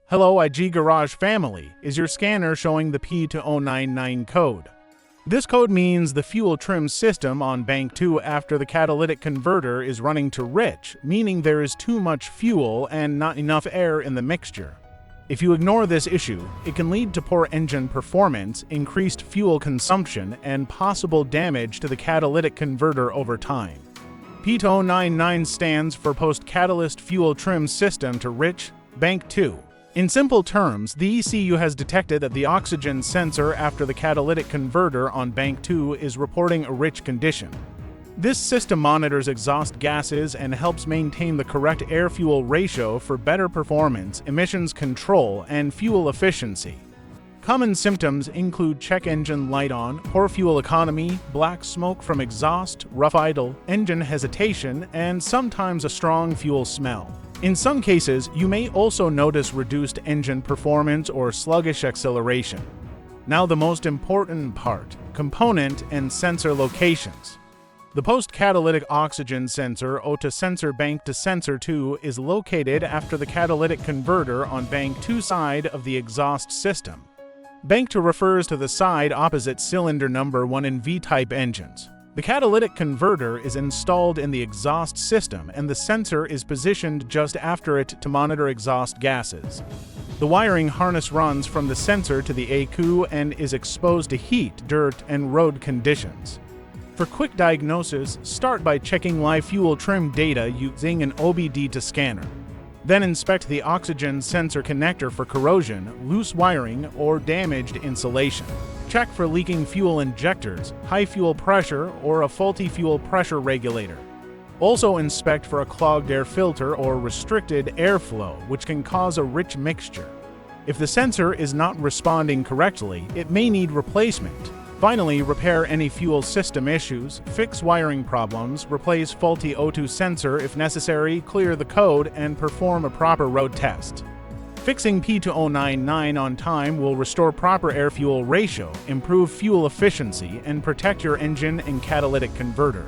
Hello IG Garage family, is your scanner showing the P2099 code? This code means the fuel trim system on bank 2 after the catalytic converter is running to rich, meaning there is too much fuel and not enough air in the mixture. If you ignore this issue, it can lead to poor engine performance, increased fuel consumption, and possible damage to the catalytic converter over time. P2099 stands for Post-Catalyst Fuel Trim System to Rich, Bank 2. In simple terms, the ECU has detected that the oxygen sensor after the catalytic converter on bank 2 is reporting a rich condition. This system monitors exhaust gases and helps maintain the correct air-fuel ratio for better performance, emissions control, and fuel efficiency. Common symptoms include check engine light on, poor fuel economy, black smoke from exhaust, rough idle, engine hesitation, and sometimes a strong fuel smell. In some cases, you may also notice reduced engine performance or sluggish acceleration. Now the most important part, component and sensor locations. The post-catalytic oxygen sensor OTA sensor bank to sensor 2 is located after the catalytic converter on bank 2 side of the exhaust system. Bank 2 refers to the side opposite cylinder number 1 in V-type engines. The catalytic converter is installed in the exhaust system and the sensor is positioned just after it to monitor exhaust gases. The wiring harness runs from the sensor to the ECU and is exposed to heat, dirt, and road conditions. For quick diagnosis, start by checking live fuel trim data using an OBD2 scanner. Then inspect the oxygen sensor connector for corrosion, loose wiring, or damaged insulation. Check for leaking fuel injectors, high fuel pressure, or a faulty fuel pressure regulator. Also inspect for a clogged air filter or restricted airflow, which can cause a rich mixture. If the sensor is not responding correctly, it may need replacement. Finally, repair any fuel system issues, fix wiring problems, replace faulty O2 sensor if necessary, clear the code, and perform a proper road test. Fixing P2099 on time will restore proper air-fuel ratio, improve fuel efficiency, and protect your engine and catalytic converter.